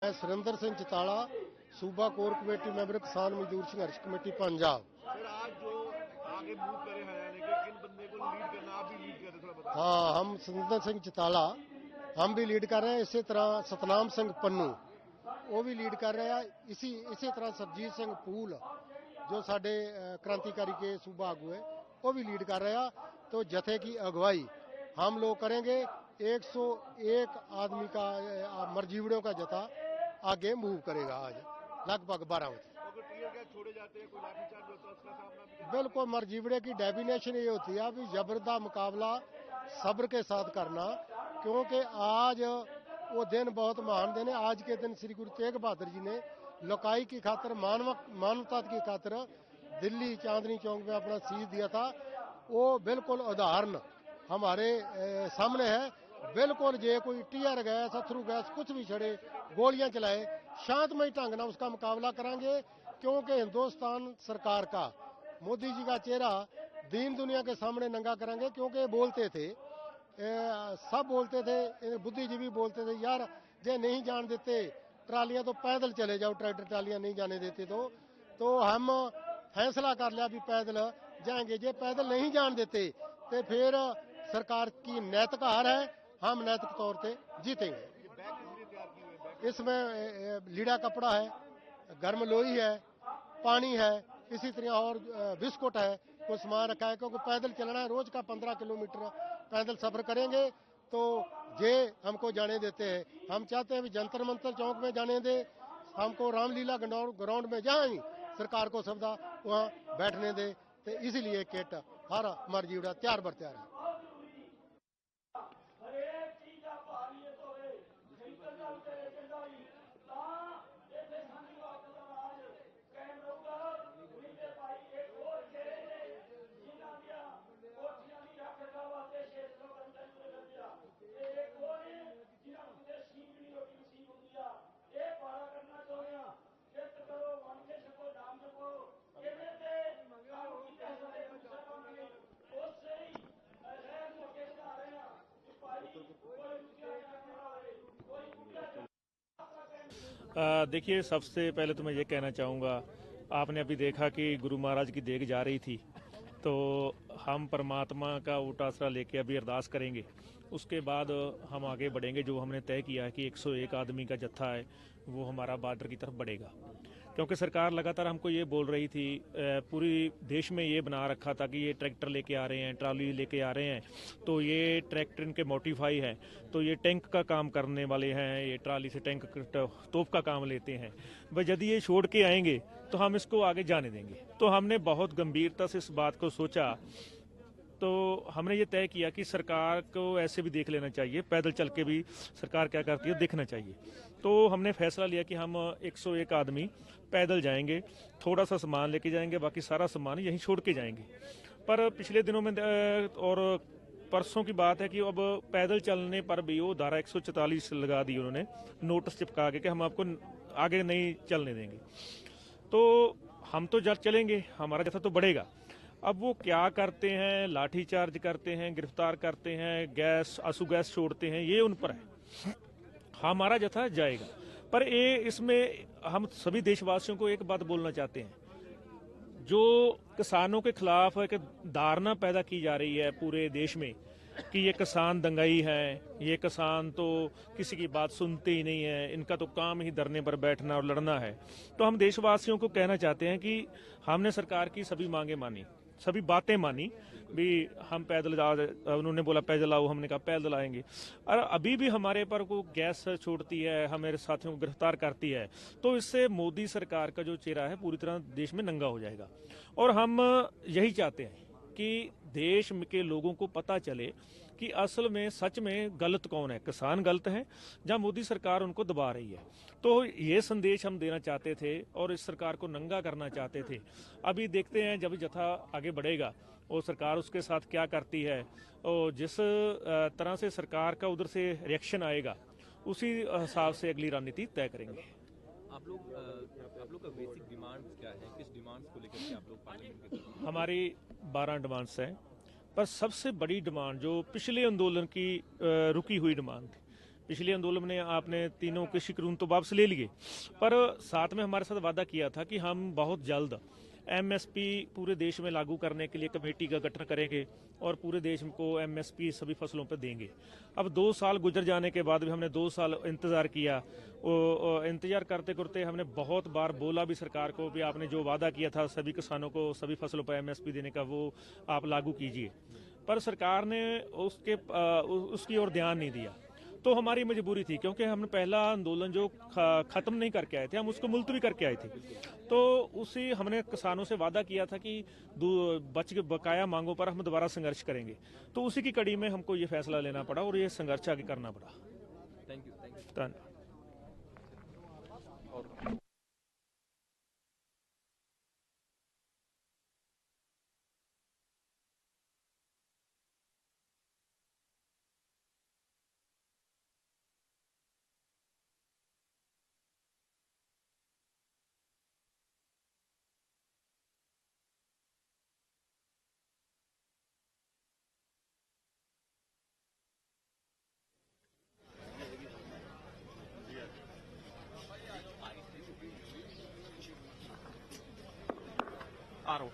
मैं सुरेंद्र सिंह चिताला, सूबा core committee member, किसान मजदूर संघर्ष कमेटी पंजाब। सर, आज जो आगे मूव करे हरियाणा के किन बंदे को लीड करना, आप भी लीड कर रहे, थोड़ा बताओ। हाँ, हम सुरेंद्र सिंह चिताला हम भी लीड कर रहे हैं। इसी तरह सतनाम सिंह पन्नू वो भी लीड कर रहे हैं। इसी तरह सरजीत सिंह पूल जो साडे क्रांतिकारी के सूबा आगू है वो भी लीड कर रहे हैं। तो जथे की अगुवाई हम लोग करेंगे। 101 आदमी का मरजीवड़ों का जथा आगे मूव करेगा आज लगभग 12 बजे। अगर टीयर गैस छोड़े जाते हैं, कोई लाठीचार्ज होता है, उसका सामना भी करना। बिल्कुल, मरजीवड़े की डेफिनेशन ये होती है भी जबर का मुकाबला सब्र के साथ करना, क्योंकि आज वो दिन बहुत महान दिन है। आज के दिन श्री गुरु तेग बहादुर जी ने लोकाई की खातर, मानवता की खातर दिल्ली चांदनी चौक में अपना शीश दिया था। वो बिल्कुल उदाहरण हमारे सामने है। बिल्कुल जे कोई टीयर गैस, अथरू गैस कुछ भी छड़े, गोलियां चलाए, शांतमय ढंग ना उसका मुकाबला करेंगे, क्योंकि हिंदुस्तान सरकार का, मोदी जी का चेहरा दीन दुनिया के सामने नंगा करेंगे। क्योंकि बोलते थे, सब बोलते थे, बुद्धिजीवी बोलते थे, यार जे नहीं जान देते ट्रालियां तो पैदल चले जाओ, ट्रैक्टर ट्रालियां नहीं जाने देते तो हम फैसला कर लिया भी पैदल जाएंगे। जे पैदल नहीं जान देते तो फिर सरकार की नैतिक हार है, हम नैतिक तौर पे जीतेंगे। ये बैग किस लिए तैयार किए हुए हैं? इसमें लीड़ा कपड़ा है, गर्म लोई है, पानी है, इसी तरह और बिस्कुट है, कुछ सामान रखा है। क्योंकि पैदल चलना है, रोज का 15 किलोमीटर पैदल सफर करेंगे। तो जे हमको जाने देते हैं, हम चाहते हैं भी जंतर मंतर चौक में जाने दे, हमको रामलीला ग्राउंड में जहाँ ही सरकार को सुविधा वहाँ बैठने दे। तो इसीलिए किट हर मर्जी तैयार बर तैयार है। देखिए, सबसे पहले तो मैं ये कहना चाहूँगा, आपने अभी देखा कि गुरु महाराज की देग जा रही थी, तो हम परमात्मा का ऊट आसरा लेके अभी अरदास करेंगे। उसके बाद हम आगे बढ़ेंगे। जो हमने तय किया है कि 101 आदमी का जत्था है वो हमारा बॉर्डर की तरफ बढ़ेगा, क्योंकि सरकार लगातार हमको ये बोल रही थी, पूरी देश में ये बना रखा था कि ये ट्रैक्टर लेके आ रहे हैं, ट्रॉली लेके आ रहे हैं, तो ये ट्रैक्टर इनके मॉडिफाई है, तो ये टैंक का काम करने वाले हैं, ये ट्रॉली से टैंक तोप का काम लेते हैं। भाई यदि ये छोड़ के आएंगे तो हम इसको आगे जाने देंगे। तो हमने बहुत गंभीरता से इस बात को सोचा, तो हमने ये तय किया कि सरकार को ऐसे भी देख लेना चाहिए, पैदल चल के भी सरकार क्या करती है देखना चाहिए। तो हमने फैसला लिया कि हम 101 आदमी पैदल जाएंगे, थोड़ा सा सामान लेके जाएंगे, बाकी सारा सामान यहीं छोड़ के जाएंगे। पर पिछले दिनों में और परसों की बात है कि अब पैदल चलने पर भी वो धारा 144 लगा दी उन्होंने, नोटिस चिपका के कि हम आपको आगे नहीं चलने देंगे। तो हम तो चलेंगे, हमारा जैसा तो बढ़ेगा। अब वो क्या करते हैं, लाठी चार्ज करते हैं, गिरफ्तार करते हैं, गैस आंसू गैस छोड़ते हैं, ये उन पर है। हमारा जथा जाएगा। पर ये इसमें हम सभी देशवासियों को एक बात बोलना चाहते हैं, जो किसानों के खिलाफ एक धारणा पैदा की जा रही है पूरे देश में कि ये किसान दंगाई है, ये किसान तो किसी की बात सुनते ही नहीं है, इनका तो काम ही धरने पर बैठना और लड़ना है। तो हम देशवासियों को कहना चाहते हैं कि हमने सरकार की सभी मांगे मानी, सभी बातें मानी भी। हम पैदल उन्होंने बोला पैदल आओ, हमने कहा पैदल आएंगे। और अभी भी हमारे पर को गैस छोड़ती है, हमारे साथियों को गिरफ्तार करती है, तो इससे मोदी सरकार का जो चेहरा है पूरी तरह देश में नंगा हो जाएगा। और हम यही चाहते हैं कि देश के लोगों को पता चले कि असल में सच में गलत कौन है, किसान गलत है या मोदी सरकार उनको दबा रही है। तो ये संदेश हम देना चाहते थे और इस सरकार को नंगा करना चाहते थे। अभी देखते हैं जब जथा आगे बढ़ेगा और सरकार उसके साथ क्या करती है, और जिस तरह से सरकार का उधर से रिएक्शन आएगा उसी हिसाब से अगली रणनीति तय करेंगे। आप लोग का बेसिक डिमांड्स क्या है? किस डिमांड्स को लेकर के आप लोग पार्लियामेंट के तरफ? हमारी 12 डिमांड्स हैं, पर सबसे बड़ी डिमांड जो पिछले आंदोलन की रुकी हुई डिमांड थी, पिछले आंदोलन में आपने तीनों कृषि कानून तो वापस ले लिए, पर साथ में हमारे साथ वादा किया था कि हम बहुत जल्द एमएसपी पूरे देश में लागू करने के लिए कमेटी का गठन करेंगे और पूरे देश को एमएसपी सभी फसलों पर देंगे। अब 2 साल गुजर जाने के बाद भी हमने 2 साल इंतज़ार किया। इंतज़ार करते करते हमने बहुत बार बोला भी सरकार को भी आपने जो वादा किया था सभी किसानों को सभी फसलों पर एमएसपी देने का वो आप लागू कीजिए, पर सरकार ने उसकी ओर ध्यान नहीं दिया। तो हमारी मजबूरी थी, क्योंकि हमने पहला आंदोलन जो ख़त्म नहीं करके आए थे, हम उसको मुलतवी करके आए थे। तो उसी हमने किसानों से वादा किया था कि बकाया मांगों पर हम दोबारा संघर्ष करेंगे। तो उसी की कड़ी में हमको ये फैसला लेना पड़ा और ये संघर्ष आगे करना पड़ा। Thank you. धन्यवाद। आ रहा हूँ।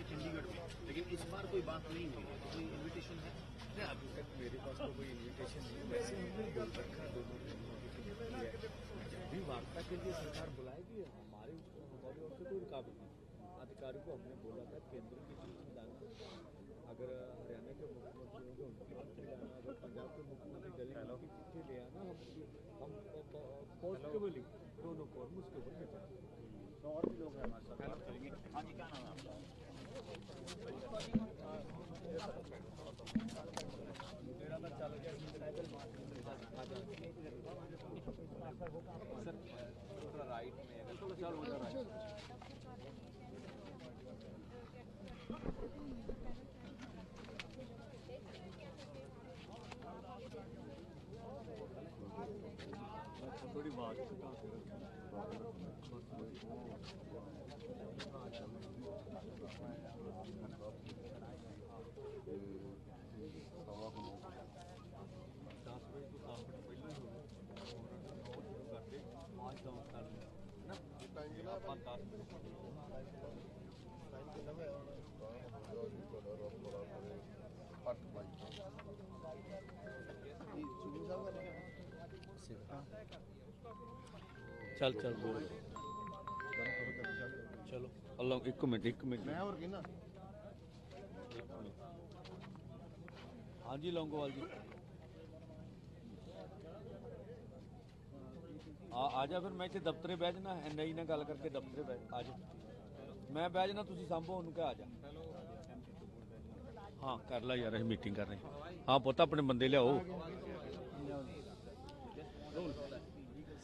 चंडीगढ़ में, लेकिन इस बार कोई बात नहीं हुई है, तो कोई इन्विटेशन है? नहीं, अभी तक मेरे पास तो कोई इन्विटेशन नहीं है। वैसे हमने बोल रखा है दोनों ने इन्विटेशन किया है। जब भी वार्ता के लिए सरकार बुलाएगी हमारी ओर से कोई रुकावट नहीं। अधिकारियों को हमने बोला था केंद्र की चिट्ठी लाना, अगर हरियाणा के मुख्यमंत्री होंगे उनकी चिट्ठी लाना, अगर पंजाब के मुख्यमंत्री दिल्ली की चिट्ठी ले आना, हम पॉजिटिवली दोनों को उसके ऊपर विचार। तो और भी लोग हैं हमारे साथ बात करेंगे। हाँ जी, क्या नाम है आपका? मेरा तो चल गया सर थोड़ा राइट में अगर थोड़ा चल हो जा रहा है। थोड़ी बात चल चल बोल चलो अल्लाह एक मिनट मैं और की ना। हाँ जी लौंगोवाल जी आजा फिर मैं इतने दफ्तरे बह जाना एनआई ने गल करके दफ्तरे बह आजा मैं बह जाना तुसी सांभो उनके आजा हाँ कर ला यार मीटिंग कर रहे हैं हाँ पुत अपने बंदे लियाओ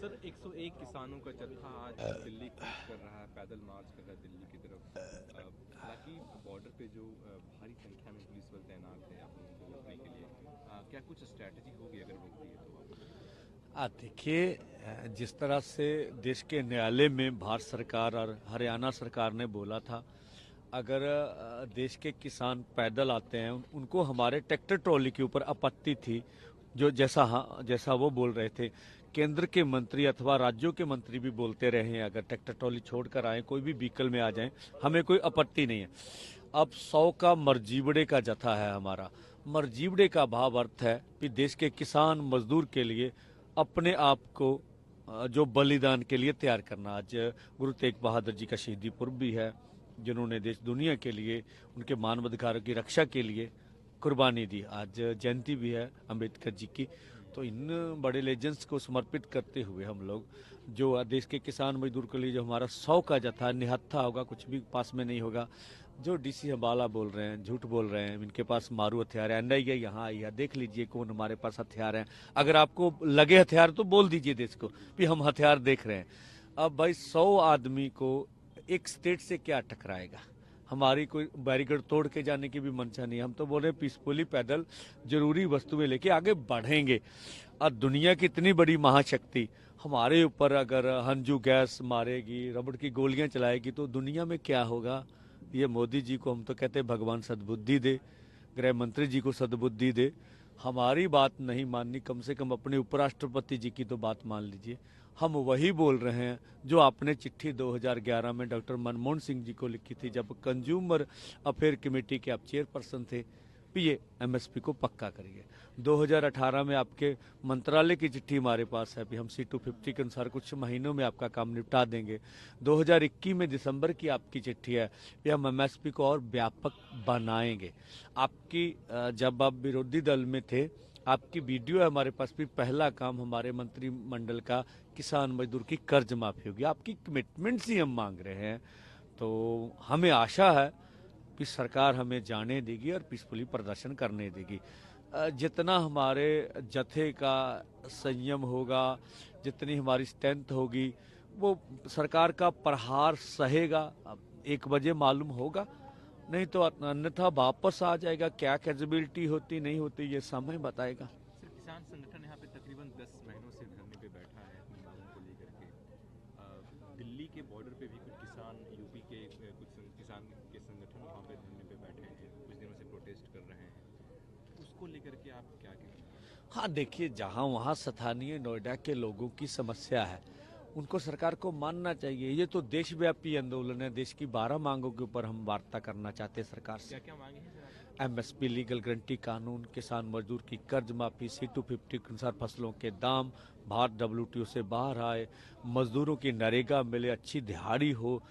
सर 101 किसानों का जत्था आज दिल्ली कूच कर रहा है, पैदल मार्च कर रहा है दिल्ली की तरफ। हालांकि बॉर्डर पे जो भारी संख्या में पुलिस बल तैनात है आप लोगों को रोकने के लिए, क्या कुछ स्ट्रैटेजी होगी अगर रोकती है तो? देखिए जिस तरह से देश के न्यायालय में भारत सरकार और हरियाणा सरकार ने बोला था अगर देश के किसान पैदल आते हैं उनको हमारे ट्रैक्टर ट्रॉली के ऊपर आपत्ति थी जो जैसा वो बोल रहे थे। केंद्र के मंत्री अथवा राज्यों के मंत्री भी बोलते रहे हैं अगर ट्रैक्टर ट्रॉली छोड़कर आए कोई भी व्हीकल में आ जाएं हमें कोई आपत्ति नहीं है। अब 100 का मरजीवड़े का जत्था है हमारा। मरजीवड़े का भाव अर्थ है कि देश के किसान मजदूर के लिए अपने आप को जो बलिदान के लिए तैयार करना। आज गुरु तेग बहादुर जी का शहीदी पर्व भी है जिन्होंने देश दुनिया के लिए उनके मानवाधिकारों की रक्षा के लिए कुर्बानी दी। आज जयंती भी है अंबेडकर जी की, तो इन बड़े लेजेंड्स को समर्पित करते हुए हम लोग जो देश के किसान मजदूर के लिए जो हमारा 100 का जत्था निहत्था होगा कुछ भी पास में नहीं होगा जो डीसी हबाला बोल रहे हैं, झूठ बोल रहे हैं, इनके पास मारू हथियार है, एनआईए यहाँ आई है, देख लीजिए कौन हमारे पास हथियार है। अगर आपको लगे हथियार तो बोल दीजिए देश को कि हम हथियार देख रहे हैं। अब भाई 100 आदमी को एक स्टेट से क्या टकराएगा? हमारी कोई बैरिकेड तोड़ के जाने की भी मंशा नहीं है। हम तो बोल रहे हैं पीसफुली पैदल जरूरी वस्तुएं लेके आगे बढ़ेंगे। और दुनिया की इतनी बड़ी महाशक्ति हमारे ऊपर अगर हंजू गैस मारेगी, रबड़ की गोलियां चलाएगी तो दुनिया में क्या होगा? ये मोदी जी को हम तो कहते हैं भगवान सद्बुद्धि दे, गृह मंत्री जी को सद्बुद्धि दे। हमारी बात नहीं माननी, कम से कम अपने उपराष्ट्रपति जी की तो बात मान लीजिए। हम वही बोल रहे हैं जो आपने चिट्ठी 2011 में डॉक्टर मनमोहन सिंह जी को लिखी थी, जब कंज्यूमर अफेयर कमेटी के आप चेयरपर्सन थे, भी ये एमएसपी को पक्का करिए। 2018 में आपके मंत्रालय की चिट्ठी हमारे पास है, भी हम C250 के अनुसार कुछ महीनों में आपका काम निपटा देंगे। 2021 में दिसंबर की आपकी चिट्ठी है कि हम एमएसपी को और व्यापक बनाएंगे। आपकी जब आप विरोधी दल में थे, आपकी वीडियो है हमारे पास भी, पहला काम हमारे मंत्रिमंडल का किसान मजदूर की कर्ज माफी होगी। आपकी कमिटमेंट्स ही हम मांग रहे हैं। तो हमें आशा है कि सरकार हमें जाने देगी और पीसफुली प्रदर्शन करने देगी। जितना हमारे जत्थे का संयम होगा, जितनी हमारी स्ट्रेंथ होगी, वो सरकार का प्रहार सहेगा। 1 बजे मालूम होगा, नहीं तो अन्यथा वापस आ जाएगा। क्या कैपेबिलिटी होती नहीं होती ये समय बताएगा। सर, किसान संगठन यहाँ पे तकरीबन 10 महीनों से धरने पे बैठा है अपनी मांगों को लेकर के। दिल्ली के बॉर्डर पे भी कुछ किसान, यूपी के कुछ किसान के संगठन वहाँ पे धरने पे बैठे हैं, कुछ दिनों से प्रोटेस्ट कर रहे हैं। उसको लेकर के आप क्या कहेंगे? हाँ देखिए, जहाँ वहाँ स्थानीय नोएडा के लोगों की समस्या है, उनको सरकार को मानना चाहिए। ये तो देशव्यापी आंदोलन है। देश की 12 मांगों के ऊपर हम वार्ता करना चाहते हैं सरकार से। क्या क्या मांगे हैं सर? एमएसपी, लीगल गारंटी कानून, किसान मजदूर की कर्ज माफी, C250 के अनुसार फसलों के दाम, भारत WTO से बाहर आए, मजदूरों की नरेगा मिले, अच्छी दिहाड़ी हो,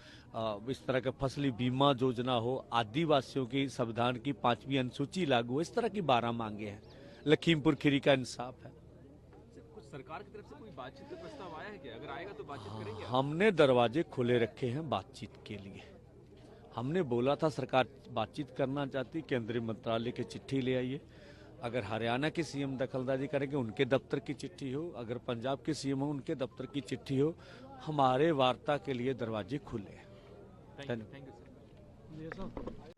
इस तरह का फसली बीमा योजना हो, आदिवासियों की संविधान की 5वीं अनुसूची लागू हो। इस तरह की 12 मांगे हैं। लखीमपुर खीरी का इंसाफ है। कुछ सरकार की तरफ से कोई बातचीत का प्रस्ताव आया है क्या? अगर आएगा तो बातचीत करेंगे आप? हमने दरवाजे खुले रखे हैं बातचीत के लिए। हमने बोला था सरकार बातचीत करना चाहती, केंद्रीय मंत्रालय की चिट्ठी ले आइए। अगर हरियाणा के सीएम दखलंदाजी करेंगे, उनके दफ्तर की चिट्ठी हो, अगर पंजाब के सीएम हो, उनके दफ्तर की चिट्ठी हो, हमारे वार्ता के लिए दरवाजे खुले हैं। Thank you sir.